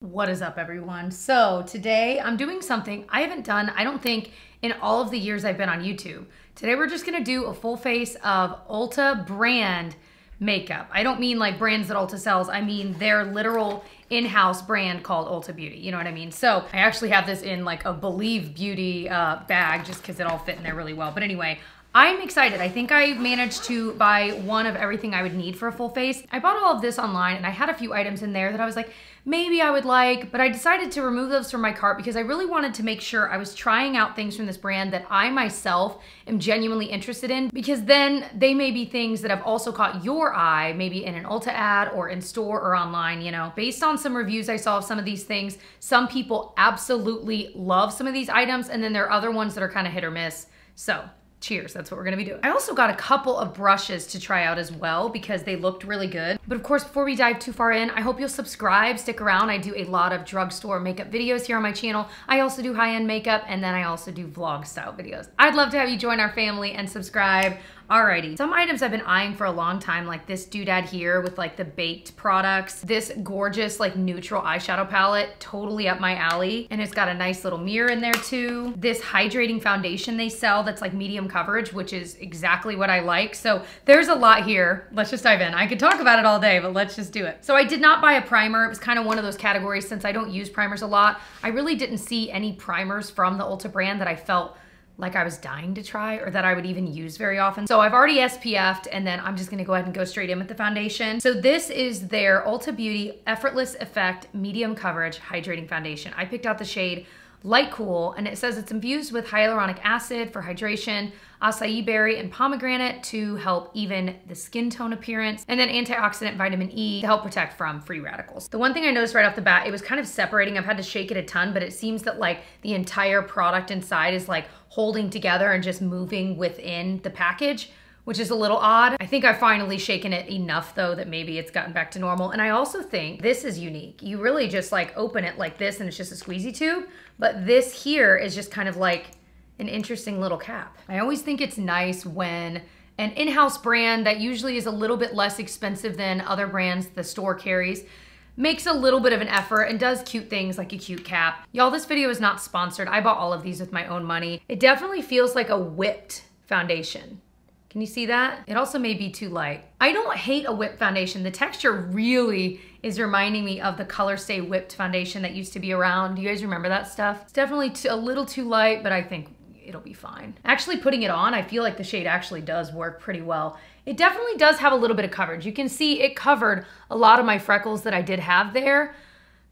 What is up, everyone? So today I'm doing something I haven't done, I don't think, in all of the years I've been on YouTube. Today we're just gonna do a full face of Ulta brand makeup. I don't mean like brands that Ulta sells, I mean their literal in-house brand called Ulta Beauty, you know what I mean? So I actually have this in like a Believe Beauty bag just because it all fit in there really well. But anyway, I'm excited. I think I managed to buy one of everything I would need for a full face. I bought all of this online and I had a few items in there that I was like, maybe I would like, but I decided to remove those from my cart because I really wanted to make sure I was trying out things from this brand that I myself am genuinely interested in, because then they may be things that have also caught your eye, maybe in an Ulta ad or in store or online, you know. Based on some reviews I saw of some of these things, some people absolutely love some of these items, and then there are other ones that are kind of hit or miss. So cheers, that's what we're gonna be doing. I also got a couple of brushes to try out as well because they looked really good. But of course, before we dive too far in, I hope you'll subscribe, stick around. I do a lot of drugstore makeup videos here on my channel. I also do high-end makeup, and then I also do vlog style videos. I'd love to have you join our family and subscribe. Alrighty, some items I've been eyeing for a long time, like this doodad here with like the baked products, this gorgeous like neutral eyeshadow palette, totally up my alley. And it's got a nice little mirror in there too. This hydrating foundation they sell that's like medium coverage, which is exactly what I like. So there's a lot here. Let's just dive in. I could talk about it all day, but let's just do it. So I did not buy a primer. It was kind of one of those categories since I don't use primers a lot. I really didn't see any primers from the Ulta brand that I felt like I was dying to try or that I would even use very often. So I've already SPF'd, and then I'm just gonna go ahead and go straight in with the foundation. So this is their Ulta Beauty Effortless Effect Medium Coverage Hydrating Foundation. I picked out the shade Light Cool, and it says it's infused with hyaluronic acid for hydration, acai berry and pomegranate to help even the skin tone appearance, and then antioxidant vitamin E to help protect from free radicals. The one thing I noticed right off the bat, it was kind of separating. I've had to shake it a ton, but it seems that like the entire product inside is like holding together and just moving within the package, which is a little odd. I think I've finally shaken it enough though that maybe it's gotten back to normal. And I also think this is unique. You really just like open it like this and it's just a squeezy tube, but this here is just kind of like an interesting little cap. I always think it's nice when an in-house brand that usually is a little bit less expensive than other brands the store carries makes a little bit of an effort and does cute things like a cute cap. Y'all, this video is not sponsored. I bought all of these with my own money. It definitely feels like a whipped foundation. Can you see that? It also may be too light. I don't hate a whipped foundation. The texture really is reminding me of the Color Stay whipped foundation that used to be around. Do you guys remember that stuff? It's definitely a little too light, but I think it'll be fine. Actually putting it on, I feel like the shade actually does work pretty well. It definitely does have a little bit of coverage. You can see it covered a lot of my freckles that I did have there.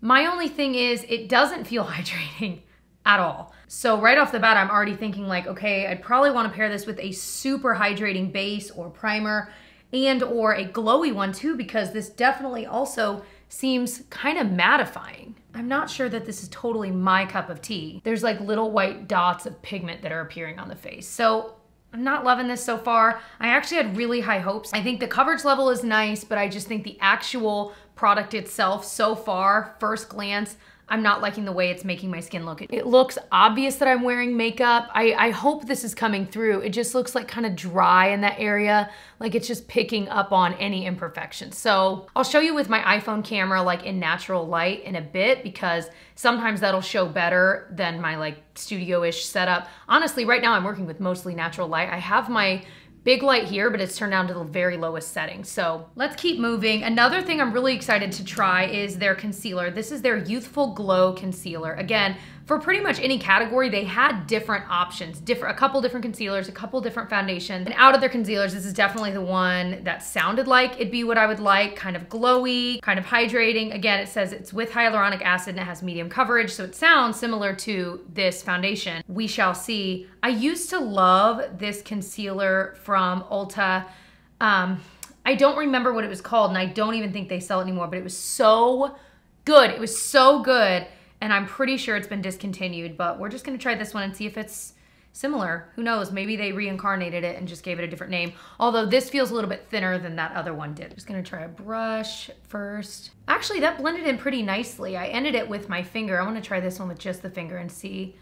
My only thing is it doesn't feel hydrating at all. So right off the bat, I'm already thinking like, okay, I'd probably want to pair this with a super hydrating base or primer and or a glowy one too, because this definitely also seems kind of mattifying. I'm not sure that this is totally my cup of tea. There's like little white dots of pigment that are appearing on the face. So I'm not loving this so far. I actually had really high hopes. I think the coverage level is nice, but I just think the actual product itself so far, first glance, I'm not liking the way it's making my skin look. It looks obvious that I'm wearing makeup. I hope this is coming through. It just looks like kind of dry in that area, like it's just picking up on any imperfections. So I'll show you with my iPhone camera like in natural light in a bit, because sometimes that'll show better than my like studio-ish setup. Honestly, right now I'm working with mostly natural light. I have my big light here, but it's turned down to the very lowest setting. So let's keep moving. Another thing I'm really excited to try is their concealer. This is their Youthful Glow Concealer. Again, for pretty much any category, they had different options, a couple different concealers, a couple different foundations. And out of their concealers, this is definitely the one that sounded like it'd be what I would like, kind of glowy, kind of hydrating. Again, it says it's with hyaluronic acid and it has medium coverage, so it sounds similar to this foundation. We shall see. I used to love this concealer from Ulta. I don't remember what it was called, and I don't even think they sell it anymore, but it was so good. It was so good. And I'm pretty sure it's been discontinued, but we're just gonna try this one and see if it's similar. Who knows, maybe they reincarnated it and just gave it a different name. Although this feels a little bit thinner than that other one did. Just gonna try a brush first. Actually, that blended in pretty nicely. I ended it with my finger. I wanna try this one with just the finger and see.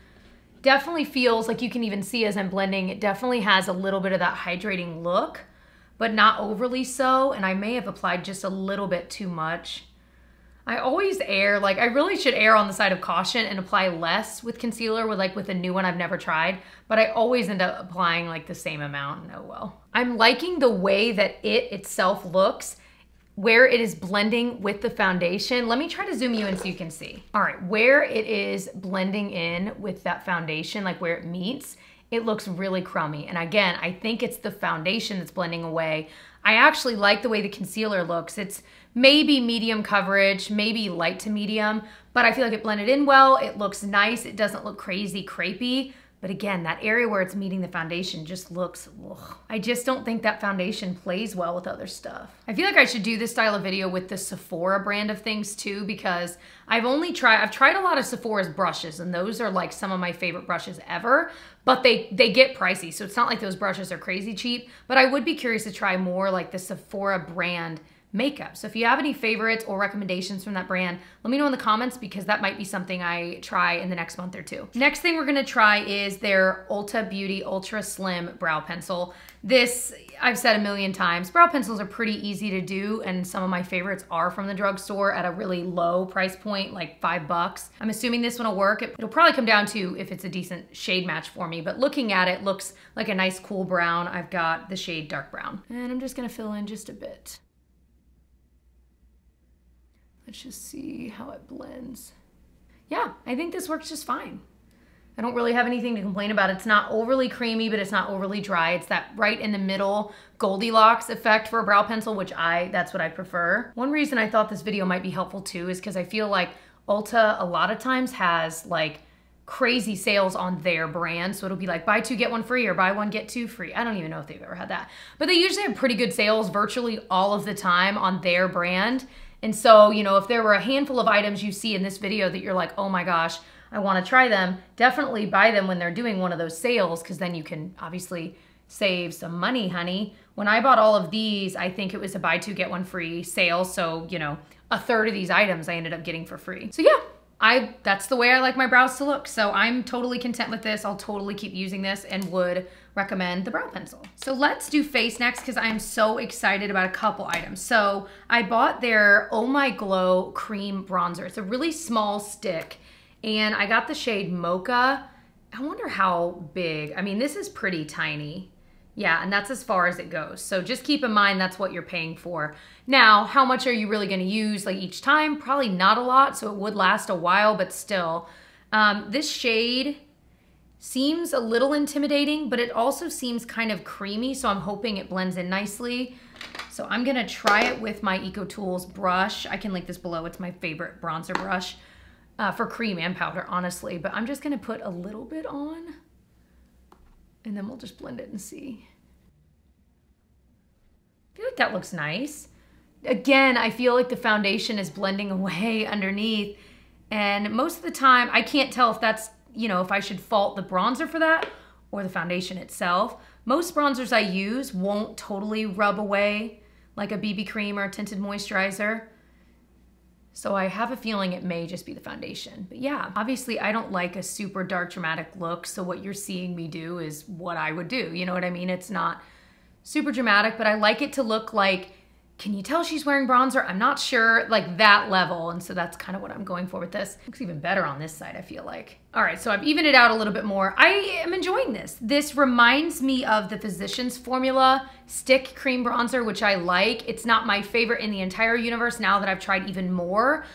Definitely feels like you can even see as I'm blending, it definitely has a little bit of that hydrating look, but not overly so. And I may have applied just a little bit too much. I always err, like I really should err on the side of caution and apply less with concealer with a new one I've never tried, but I always end up applying like the same amount, and oh well. I'm liking the way that it itself looks, where it is blending with the foundation. Let me try to zoom you in so you can see. All right, where it is blending in with that foundation, like where it meets, it looks really crummy. And again, I think it's the foundation that's blending away. I actually like the way the concealer looks. It's maybe medium coverage, maybe light to medium, but I feel like it blended in well. It looks nice. It doesn't look crazy crepey. But again, that area where it's meeting the foundation just looks, ugh. I just don't think that foundation plays well with other stuff. I feel like I should do this style of video with the Sephora brand of things too, because I've tried a lot of Sephora's brushes, and those are like some of my favorite brushes ever, but they get pricey. So it's not like those brushes are crazy cheap, but I would be curious to try more like the Sephora brand makeup. So if you have any favorites or recommendations from that brand, let me know in the comments, because that might be something I try in the next month or two. Next thing we're gonna try is their Ulta Beauty Ultra Slim Brow Pencil. This, I've said a million times, brow pencils are pretty easy to do, and some of my favorites are from the drugstore at a really low price point, like $5. I'm assuming this one will work. It'll probably come down to if it's a decent shade match for me, but looking at it, looks like a nice cool brown. I've got the shade dark brown, and I'm just gonna fill in just a bit. Let's just see how it blends. Yeah, I think this works just fine. I don't really have anything to complain about. It's not overly creamy, but it's not overly dry. It's that right in the middle Goldilocks effect for a brow pencil, which that's what I prefer. One reason I thought this video might be helpful too is because I feel like Ulta a lot of times has like crazy sales on their brand. So it'll be like buy two, get one free, or buy one, get two free. I don't even know if they've ever had that. But they usually have pretty good sales virtually all of the time on their brand. And so, you know, if there were a handful of items you see in this video that you're like, oh my gosh, I want to try them, definitely buy them when they're doing one of those sales, because then you can obviously save some money, honey. When I bought all of these, I think it was a buy two, get one free sale. So, you know, a third of these items I ended up getting for free. So yeah, that's the way I like my brows to look. So I'm totally content with this. I'll totally keep using this and would recommend the brow pencil. So let's do face next, because I'm so excited about a couple items. So I bought their Oh My Glow Cream Bronzer. It's a really small stick, and I got the shade Mocha. I wonder how big. I mean, this is pretty tiny. Yeah, and that's as far as it goes. So just keep in mind that's what you're paying for. Now, how much are you really gonna use like each time? Probably not a lot, so it would last a while, but still. This shade seems a little intimidating, but it also seems kind of creamy, so I'm hoping it blends in nicely. So I'm gonna try it with my EcoTools brush. I can link this below. It's my favorite bronzer brush for cream and powder, honestly. But I'm just gonna put a little bit on, and then we'll just blend it and see. I feel like that looks nice. Again, I feel like the foundation is blending away underneath, and most of the time, I can't tell if that's, you know, if I should fault the bronzer for that or the foundation itself. Most bronzers I use won't totally rub away like a BB cream or a tinted moisturizer. So I have a feeling it may just be the foundation. But yeah, obviously I don't like a super dark dramatic look, so what you're seeing me do is what I would do. You know what I mean? It's not super dramatic, but I like it to look like, can you tell she's wearing bronzer? I'm not sure, like that level. And so that's kind of what I'm going for with this. Looks even better on this side, I feel like. All right, so I've evened it out a little bit more. I am enjoying this. This reminds me of the Physicians Formula Stick Cream Bronzer, which I like. It's not my favorite in the entire universe now that I've tried even more,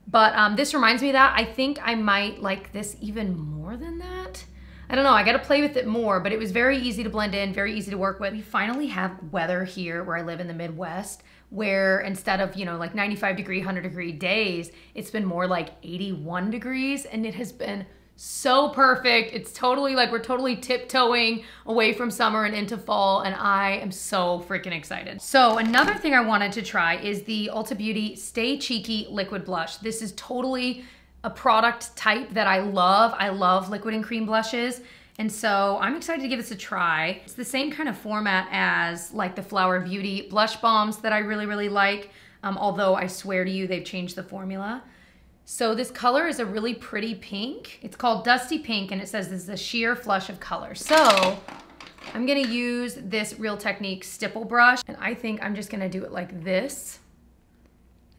but this reminds me of that. I think I might like this even more than that. I don't know, I gotta play with it more, but it was very easy to blend in, very easy to work with. We finally have weather here where I live in the Midwest, where instead of, you know, like 95-degree, 100-degree days, it's been more like 81 degrees, and it has been so perfect. It's totally like we're totally tiptoeing away from summer and into fall, and I am so freaking excited. So another thing I wanted to try is the Ulta Beauty Stay Cheeky Liquid Blush. This is totally a product type that I love. I love liquid and cream blushes. And so I'm excited to give this a try. It's the same kind of format as like the Flower Beauty blush bombs that I really, really like. Although I swear to you, they've changed the formula. So this color is a really pretty pink. It's called Dusty Pink, and it says this is a sheer flush of color. So I'm gonna use this Real Technique stipple brush, and I think I'm just gonna do it like this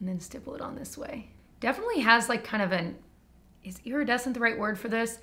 and then stipple it on this way. Definitely has like kind of an, is iridescent the right word for this?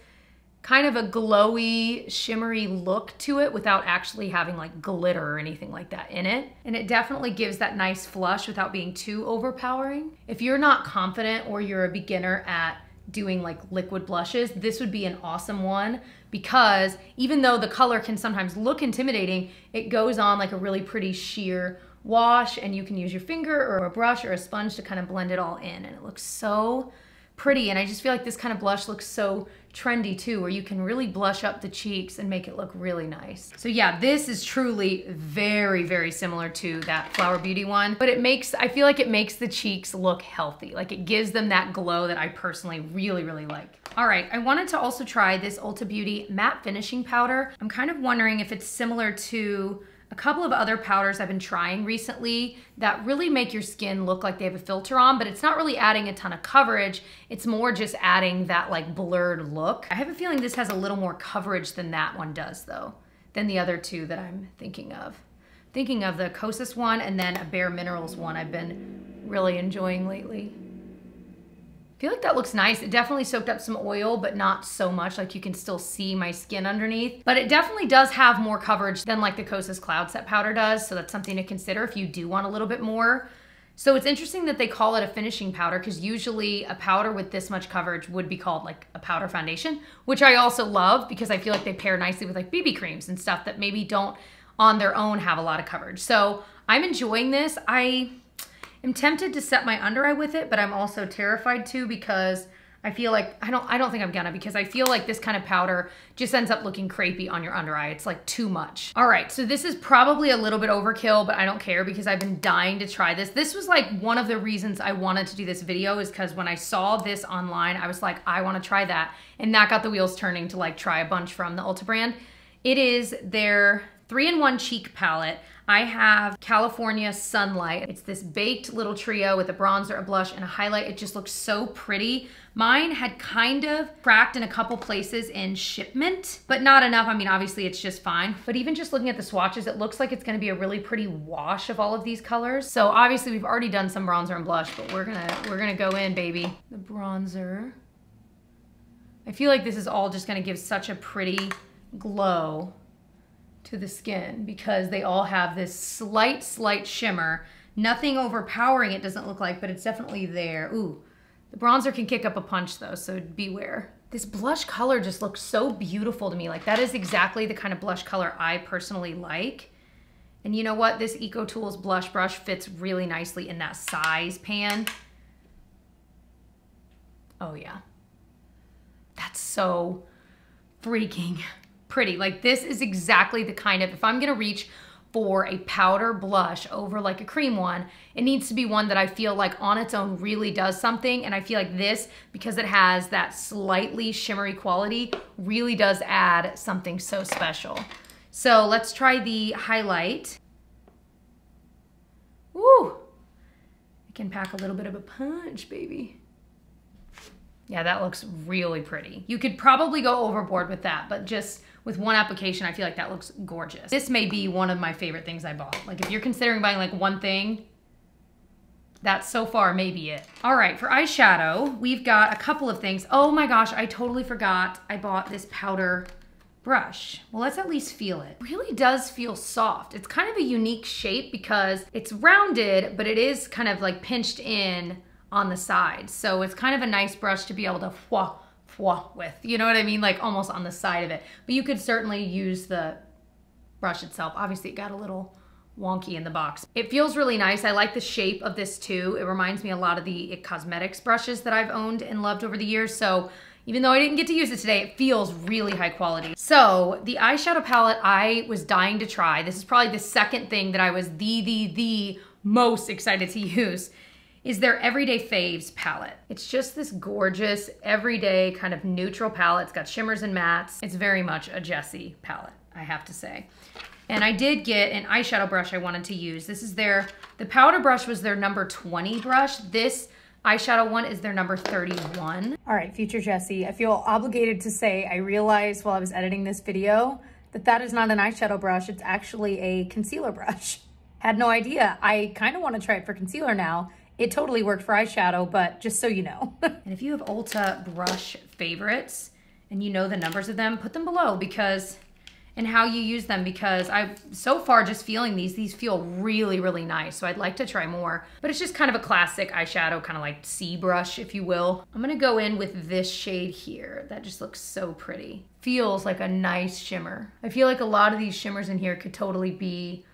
Kind of a glowy, shimmery look to it without actually having like glitter or anything like that in it. And it definitely gives that nice flush without being too overpowering. If you're not confident or you're a beginner at doing like liquid blushes, this would be an awesome one, because even though the color can sometimes look intimidating, it goes on like a really pretty sheer wash, and you can use your finger or a brush or a sponge to kind of blend it all in, and it looks so pretty. And I just feel like this kind of blush looks so trendy too, where you can really blush up the cheeks and make it look really nice. So yeah, this is truly very, very similar to that Flower Beauty one, but I feel like it makes the cheeks look healthy. Like it gives them that glow that I personally really, really like. All right, I wanted to also try this Ulta Beauty Matte Finishing Powder. I'm kind of wondering if it's similar to a couple of other powders I've been trying recently that really make your skin look like they have a filter on, but it's not really adding a ton of coverage. It's more just adding that like blurred look. I have a feeling this has a little more coverage than that one does though, than the other two that I'm thinking of. Thinking of the Kosas one and then a Bare Minerals one I've been really enjoying lately. I feel like that looks nice. It definitely soaked up some oil, but not so much. Like you can still see my skin underneath, but it definitely does have more coverage than like the Kosas Cloud Set powder does. So that's something to consider if you do want a little bit more. So it's interesting that they call it a finishing powder, because usually a powder with this much coverage would be called like a powder foundation, which I also love because I feel like they pair nicely with like BB creams and stuff that maybe don't on their own have a lot of coverage. So I'm enjoying this. I'm tempted to set my under eye with it, but I'm also terrified too, because I feel like, I don't think I'm gonna, because I feel like this kind of powder just ends up looking crepey on your under eye. It's like too much. All right, so this is probably a little bit overkill, but I don't care because I've been dying to try this. This was like one of the reasons I wanted to do this video, is because when I saw this online, I was like, I wanna try that. And that got the wheels turning to like try a bunch from the Ulta brand. It is their 3-in-1 cheek palette. I have California Sunlight. It's this baked little trio with a bronzer, a blush, and a highlight. It just looks so pretty. Mine had kind of cracked in a couple places in shipment, but not enough. I mean, obviously it's just fine. But even just looking at the swatches, it looks like it's gonna be a really pretty wash of all of these colors. So obviously we've already done some bronzer and blush, but we're gonna go in, baby. The bronzer. I feel like this is all just gonna give such a pretty glow to the skin, because they all have this slight shimmer. Nothing overpowering, it doesn't look like, but it's definitely there. Ooh, the bronzer can kick up a punch though, so beware. This blush color just looks so beautiful to me. Like that is exactly the kind of blush color I personally like. And you know what? This EcoTools blush brush fits really nicely in that size pan. Oh yeah. That's so freaking pretty. Like this is exactly the kind of, if I'm gonna reach for a powder blush over like a cream one, it needs to be one that I feel like on its own really does something. And I feel like this, because it has that slightly shimmery quality, really does add something so special. So let's try the highlight. Woo! It can pack a little bit of a punch, baby. Yeah, that looks really pretty. You could probably go overboard with that, but just with one application, I feel like that looks gorgeous. This may be one of my favorite things I bought. Like if you're considering buying like one thing, that so far may be it. All right, for eyeshadow, we've got a couple of things. Oh my gosh, I totally forgot I bought this powder brush. Well, let's at least feel it. It really does feel soft. It's kind of a unique shape because it's rounded, but it is kind of like pinched in on the sides. So it's kind of a nice brush to be able to fwa with, you know what I mean? Like almost on the side of it. But you could certainly use the brush itself. Obviously it got a little wonky in the box. It feels really nice. I like the shape of this too. It reminds me a lot of the IT Cosmetics brushes that I've owned and loved over the years. So even though I didn't get to use it today, it feels really high quality. So the eyeshadow palette I was dying to try. This is probably the second thing that I was the most excited to use, is their Everyday Faves palette. It's just this gorgeous, everyday kind of neutral palette. It's got shimmers and mattes. It's very much a Jessie palette, I have to say. And I did get an eyeshadow brush I wanted to use. This is the powder brush was their number 20 brush. This eyeshadow one is their number 31. All right, future Jessie, I feel obligated to say I realized while I was editing this video that that is not an eyeshadow brush. It's actually a concealer brush. Had no idea. I kind of want to try it for concealer now. it totally worked for eyeshadow, but just so you know. And if you have Ulta brush favorites and you know the numbers of them, put them below because, and how you use them, because I so far just feeling these feel really, really nice. So I'd like to try more, but it's just kind of a classic eyeshadow, kind of like C brush, if you will. I'm gonna go in with this shade here. That just looks so pretty. Feels like a nice shimmer. I feel like a lot of these shimmers in here could totally be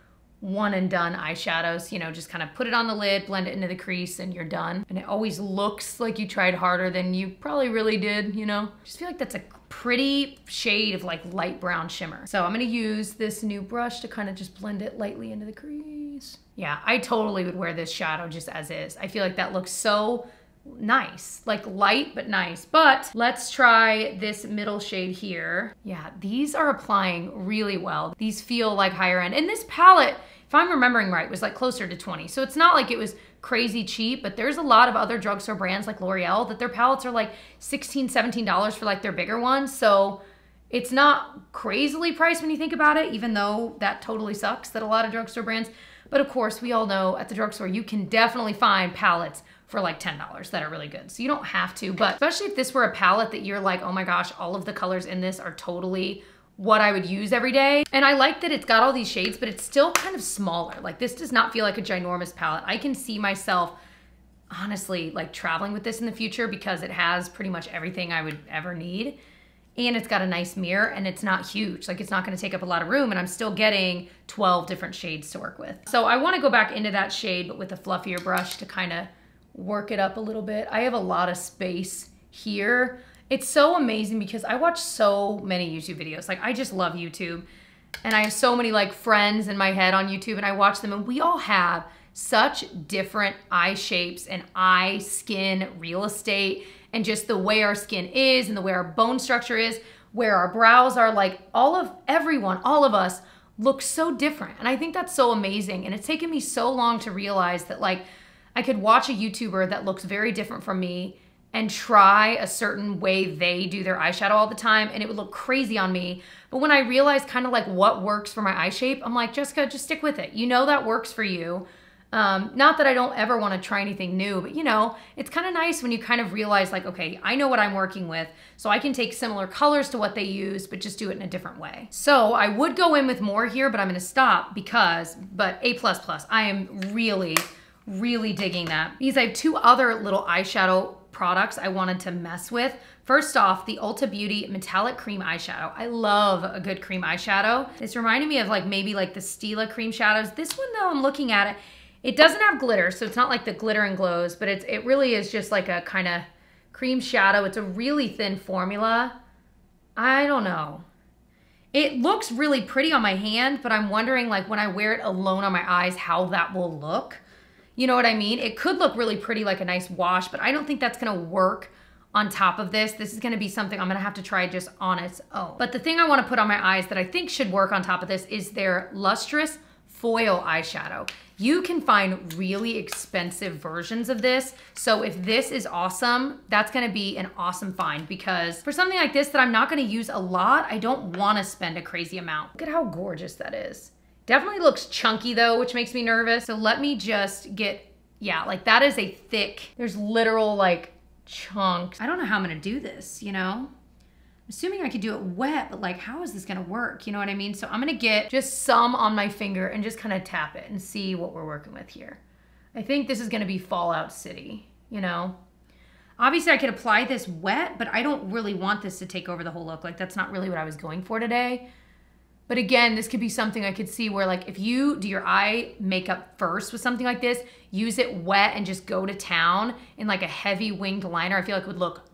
one and done eyeshadows, you know, just kind of put it on the lid, blend it into the crease, and you're done. And it always looks like you tried harder than you probably really did, you know? Just feel like that's a pretty shade of like light brown shimmer. So I'm gonna use this new brush to kind of just blend it lightly into the crease. Yeah, I totally would wear this shadow just as is. I feel like that looks so nice, like light but nice. But let's try this middle shade here. Yeah, these are applying really well. These feel like higher end. And this palette, if I'm remembering right, was like closer to 20. So it's not like it was crazy cheap, but there's a lot of other drugstore brands like L'Oreal that their palettes are like $16, $17 for like their bigger ones. So it's not crazily priced when you think about it, even though that totally sucks that a lot of drugstore brands. But of course, we all know at the drugstore, you can definitely find palettes for like $10 that are really good. So you don't have to, but especially if this were a palette that you're like, oh my gosh, all of the colors in this are totally what I would use every day. And I like that it's got all these shades, but it's still kind of smaller. Like this does not feel like a ginormous palette. I can see myself honestly like traveling with this in the future because it has pretty much everything I would ever need. And it's got a nice mirror and it's not huge. Like it's not gonna take up a lot of room and I'm still getting 12 different shades to work with. So I wanna go back into that shade, but with a fluffier brush to kind of work it up a little bit. I have a lot of space here. It's so amazing because I watch so many YouTube videos. Like I just love YouTube and I have so many like friends in my head on YouTube and I watch them and we all have such different eye shapes and eye skin real estate and just the way our skin is and the way our bone structure is, where our brows are, like all of us look so different. And I think that's so amazing. And it's taken me so long to realize that like I could watch a YouTuber that looks very different from me and try a certain way they do their eyeshadow all the time and it would look crazy on me. But when I realized kind of like what works for my eye shape, I'm like, Jessica, just stick with it. You know that works for you. Not that I don't ever want to try anything new, but you know, it's kind of nice when you kind of realize like, okay, I know what I'm working with, so I can take similar colors to what they use, but just do it in a different way. So I would go in with more here, but I'm going to stop but A++, I am really digging that. Because I have two other little eyeshadow products I wanted to mess with. First off, the Ulta Beauty Metallic Cream Eyeshadow. I love a good cream eyeshadow. It's reminding me of like maybe like the Stila cream shadows. This one though, I'm looking at it, it doesn't have glitter, so it's not like the glitter and glows, but it really is just like a kind of cream shadow. It's a really thin formula. I don't know. It looks really pretty on my hand, but I'm wondering like when I wear it alone on my eyes, how that will look. You know what I mean? It could look really pretty, like a nice wash, but I don't think that's gonna work on top of this. This is gonna be something I'm gonna have to try just on its own. But the thing I wanna put on my eyes that I think should work on top of this is their Lustrous Foil Eyeshadow. You can find really expensive versions of this. So if this is awesome, that's gonna be an awesome find because for something like this that I'm not gonna use a lot, I don't wanna spend a crazy amount. Look at how gorgeous that is. Definitely looks chunky though, which makes me nervous. So let me just get, yeah, like that is a thick, there's literal like chunks. I don't know how I'm gonna do this, you know? Assuming I could do it wet, but like, how is this gonna work? You know what I mean? So I'm gonna get just some on my finger and just kind of tap it and see what we're working with here. I think this is gonna be Fallout City, you know? Obviously I could apply this wet, but I don't really want this to take over the whole look. Like that's not really what I was going for today. But again, this could be something I could see where like if you do your eye makeup first with something like this, use it wet and just go to town in like a heavy winged liner, I feel like it would look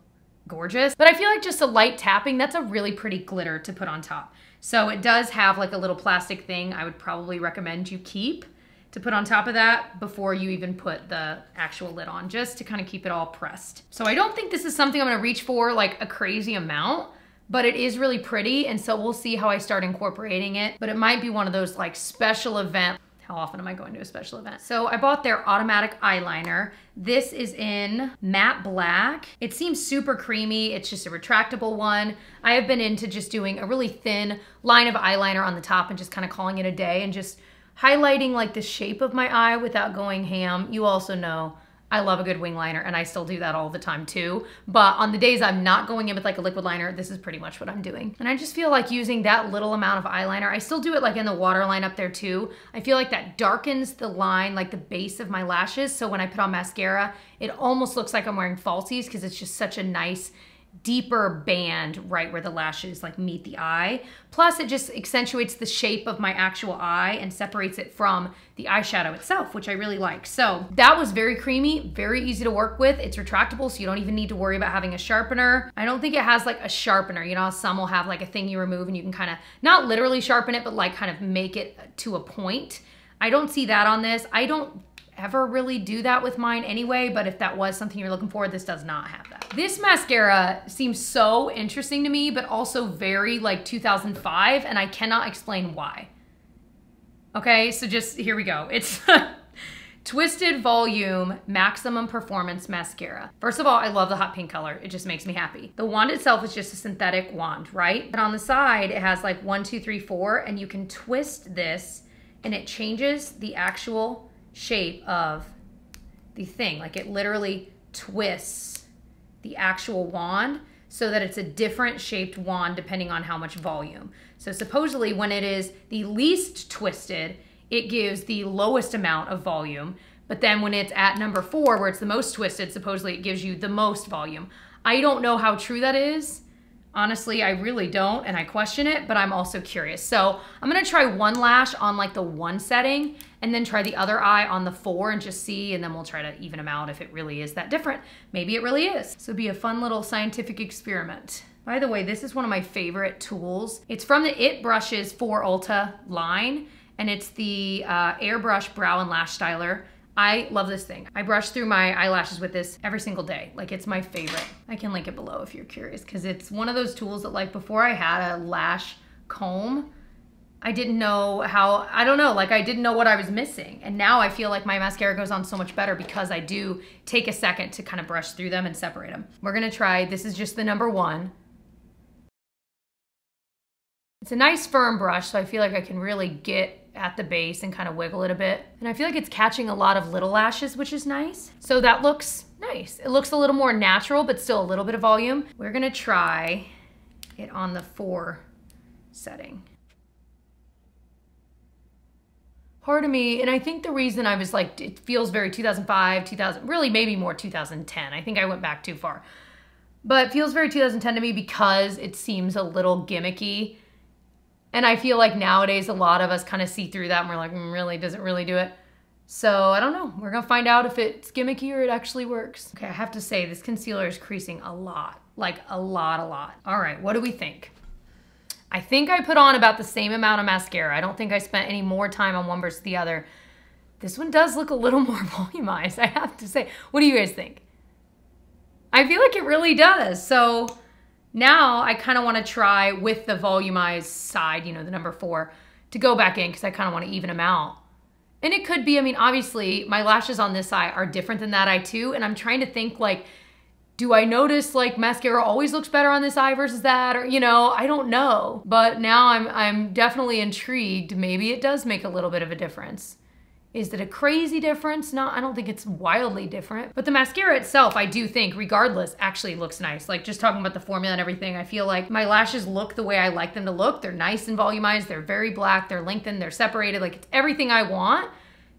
gorgeous. But I feel like just a light tapping, that's a really pretty glitter to put on top. So it does have like a little plastic thing I would probably recommend you keep to put on top of that before you even put the actual lid on, just to kind of keep it all pressed. So I don't think this is something I'm gonna reach for like a crazy amount, but it is really pretty, and so we'll see how I start incorporating it. But it might be one of those like special event. How often am I going to a special event? So I bought their automatic eyeliner. This is in matte black. It seems super creamy. It's just a retractable one. I have been into just doing a really thin line of eyeliner on the top and just kind of calling it a day and just highlighting like the shape of my eye without going ham. You also know I love a good wing liner, and I still do that all the time too. But on the days I'm not going in with like a liquid liner, this is pretty much what I'm doing. And I just feel like using that little amount of eyeliner, I still do it like in the waterline up there too. I feel like that darkens the line, like the base of my lashes. So when I put on mascara, it almost looks like I'm wearing falsies because it's just such a nice, deeper band right where the lashes like meet the eye. Plus it just accentuates the shape of my actual eye and separates it from the eyeshadow itself, which I really like. So that was very creamy, very easy to work with. It's retractable, so you don't even need to worry about having a sharpener. I don't think it has like a sharpener. You know how some will have like a thing you remove and you can kind of, not literally sharpen it, but like kind of make it to a point. I don't see that on this. I don't ever really do that with mine anyway, but if that was something you're looking for, this does not have that. This mascara seems so interesting to me, but also very like 2005, and I cannot explain why. Okay, so just, here we go. It's Twisted Volume Maximum Performance Mascara. First of all, I love the hot pink color. It just makes me happy. The wand itself is just a synthetic wand, right? But on the side, it has like 1, 2, 3, 4, and you can twist this, and it changes the actual shape of the thing. Like it literally twists the actual wand so that it's a different shaped wand depending on how much volume. So supposedly when it is the least twisted, it gives the lowest amount of volume. But then when it's at number 4, where it's the most twisted, supposedly it gives you the most volume. I don't know how true that is. Honestly, I really don't, and I question it, but I'm also curious. So I'm gonna try one lash on like the 1 setting, and then try the other eye on the 4 and just see, and then we'll try to even them out if it really is that different. Maybe it really is. So it'll be a fun little scientific experiment. By the way, this is one of my favorite tools. It's from the It Brushes for Ulta line, and it's the Airbrush Brow and Lash Styler. I love this thing. I brush through my eyelashes with this every single day. Like, it's my favorite. I can link it below if you're curious, because it's one of those tools that, like, before I had a lash comb, I didn't know how, I don't know, like I didn't know what I was missing. And now I feel like my mascara goes on so much better because I do take a second to kind of brush through them and separate them. We're gonna try, this is just the number 1. It's a nice firm brush, so I feel like I can really get at the base and kind of wiggle it a bit. And I feel like it's catching a lot of little lashes, which is nice. So that looks nice. It looks a little more natural, but still a little bit of volume. We're gonna try it on the 4 setting. Part of me, and I think the reason I was like, it feels very 2005, 2000, really maybe more 2010. I think I went back too far. But it feels very 2010 to me because it seems a little gimmicky. And I feel like nowadays a lot of us kind of see through that and we're like, really, does it really do it? So I don't know. We're gonna find out if it's gimmicky or it actually works. Okay, I have to say this concealer is creasing a lot, like a lot. All right, what do we think? I think I put on about the same amount of mascara. I don't think I spent any more time on one versus the other. This one does look a little more volumized, I have to say. What do you guys think? I feel like it really does. So now I kind of want to try with the volumized side, you know, the number 4, to go back in because I kind of want to even them out. And it could be, I mean, obviously my lashes on this eye are different than that eye too. And I'm trying to think like, do I notice like mascara always looks better on this eye versus that? Or, you know, I don't know. But now I'm definitely intrigued. Maybe it does make a little bit of a difference. Is it a crazy difference? No, I don't think it's wildly different. But the mascara itself, I do think, regardless, actually looks nice. Like just talking about the formula and everything, I feel like my lashes look the way I like them to look. They're nice and volumized. They're very black. They're lengthened. They're separated. Like it's everything I want.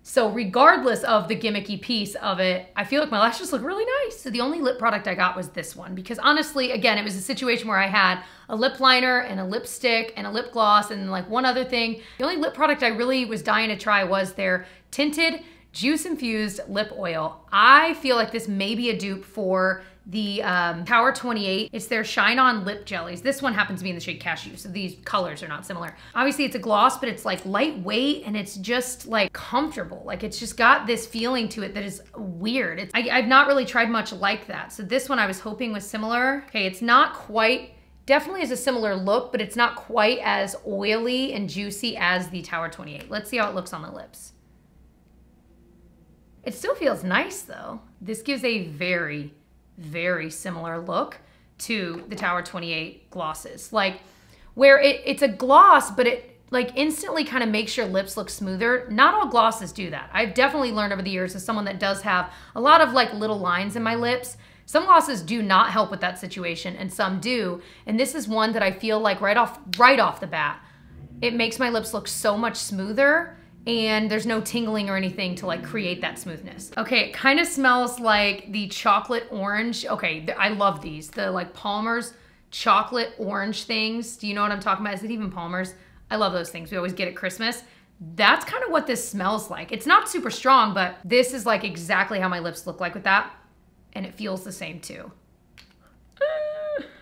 So regardless of the gimmicky piece of it, I feel like my lashes look really nice. So the only lip product I got was this one because honestly, again, it was a situation where I had a lip liner and a lipstick and a lip gloss and like one other thing. The only lip product I really was dying to try was their tinted juice infused lip oil. I feel like this may be a dupe for the Tower 28. It's their Shine On Lip Jellies. This one happens to be in the shade Cashew, so these colors are not similar. Obviously it's a gloss, but it's like lightweight and it's just like comfortable. Like it's just got this feeling to it that is weird. I've not really tried much like that. So this one I was hoping was similar. Okay, it's not quite, definitely is a similar look, but it's not quite as oily and juicy as the Tower 28. Let's see how it looks on the lips. It still feels nice though. This gives a very, very similar look to the Tower 28 glosses. Like where it's a gloss, but like instantly kind of makes your lips look smoother. Not all glosses do that. I've definitely learned over the years as someone that does have a lot of like little lines in my lips. Some glosses do not help with that situation and some do. And this is one that I feel like right off the bat, it makes my lips look so much smoother and there's no tingling or anything to like create that smoothness. Okay, it kind of smells like the chocolate orange. Okay, I love these. The like Palmer's chocolate orange things. Do you know what I'm talking about? Is it even Palmer's? I love those things. We always get at Christmas. That's kind of what this smells like. It's not super strong, but this is like exactly how my lips look like with that. And it feels the same too.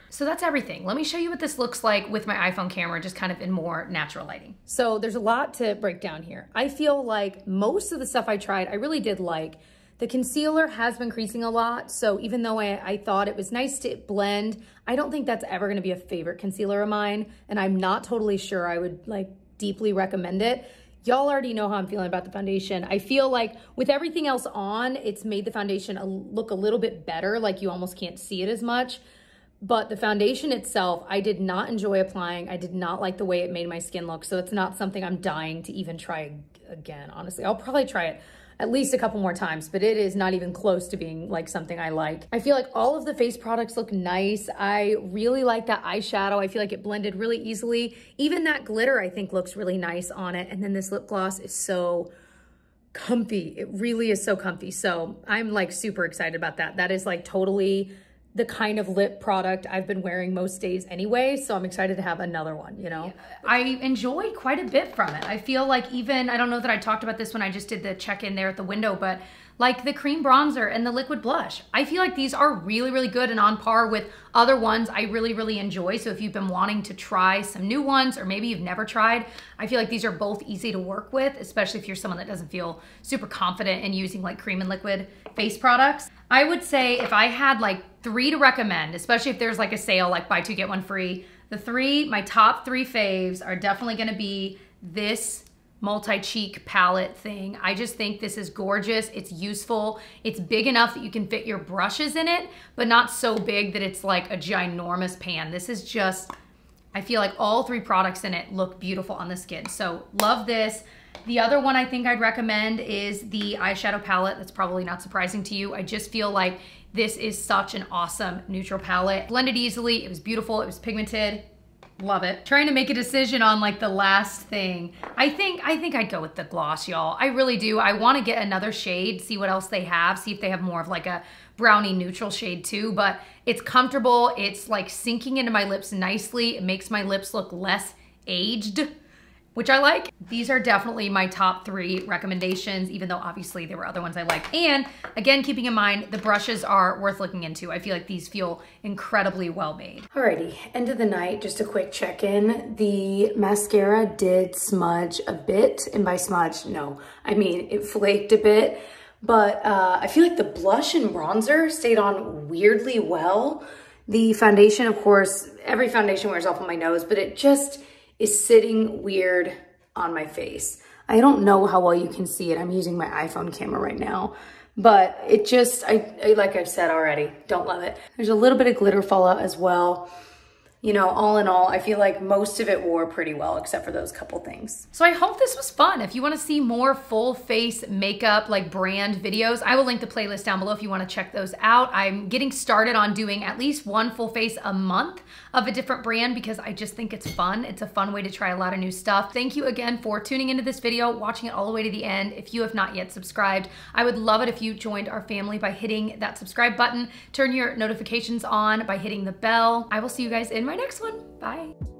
So that's everything. Let me show you what this looks like with my iPhone camera, just kind of in more natural lighting. So there's a lot to break down here. I feel like most of the stuff I tried, I really did like. The concealer has been creasing a lot. So even though I thought it was nice to blend, I don't think that's ever gonna be a favorite concealer of mine. And I'm not totally sure I would like deeply recommend it. Y'all already know how I'm feeling about the foundation. I feel like with everything else on, it's made the foundation look a little bit better, like you almost can't see it as much. But the foundation itself, I did not enjoy applying. I did not like the way it made my skin look. So it's not something I'm dying to even try again, honestly. I'll probably try it at least a couple more times, but it is not even close to being like something I like. I feel like all of the face products look nice. I really like that eyeshadow. I feel like it blended really easily. Even that glitter I think looks really nice on it. And then this lip gloss is so comfy. It really is so comfy. So I'm like super excited about that. That is like totally the kind of lip product I've been wearing most days anyway. So I'm excited to have another one, you know? I enjoyed quite a bit from it. I feel like even, I don't know that I talked about this when I just did the check-in there at the window, but like the cream bronzer and the liquid blush, I feel like these are really, really good and on par with other ones I really, really enjoy. So if you've been wanting to try some new ones, or maybe you've never tried, I feel like these are both easy to work with, especially if you're someone that doesn't feel super confident in using like cream and liquid face products. I would say if I had like 3 to recommend, especially if there's like a sale, like buy 2, get 1 free, my top 3 faves are definitely gonna be this multi-cheek palette thing. I just think this is gorgeous. It's useful. It's big enough that you can fit your brushes in it, but not so big that it's like a ginormous pan. This is just, I feel like all 3 products in it look beautiful on the skin. So love this. The other one I think I'd recommend is the eyeshadow palette. That's probably not surprising to you. I just feel like this is such an awesome neutral palette. Blended easily, it was beautiful, it was pigmented. Love it. Trying to make a decision on like the last thing. I think I'd go with the gloss, y'all. I really do. I want to get another shade, see what else they have, see if they have more of like a brownie neutral shade too, but it's comfortable. It's like sinking into my lips nicely. It makes my lips look less aged, which I like. These are definitely my top 3 recommendations, even though obviously there were other ones I like. And again, keeping in mind, the brushes are worth looking into. I feel like these feel incredibly well made. Alrighty, end of the night, just a quick check-in. The mascara did smudge a bit, and by smudge, no, I mean, it flaked a bit, but I feel like the blush and bronzer stayed on weirdly well. The foundation, of course, every foundation wears off on my nose, but it just is sitting weird on my face. I don't know how well you can see it. I'm using my iPhone camera right now, but it just, like I've said already, don't love it. There's a little bit of glitter fallout as well. You know, all in all, I feel like most of it wore pretty well, except for those couple things. So I hope this was fun. If you wanna see more full face makeup, like brand videos, I will link the playlist down below if you wanna check those out. I'm getting started on doing at least 1 full face a month of a different brand because I just think it's fun. It's a fun way to try a lot of new stuff. Thank you again for tuning into this video, watching it all the way to the end. If you have not yet subscribed, I would love it if you joined our family by hitting that subscribe button. Turn your notifications on by hitting the bell. I will see you guys in my next one. Bye.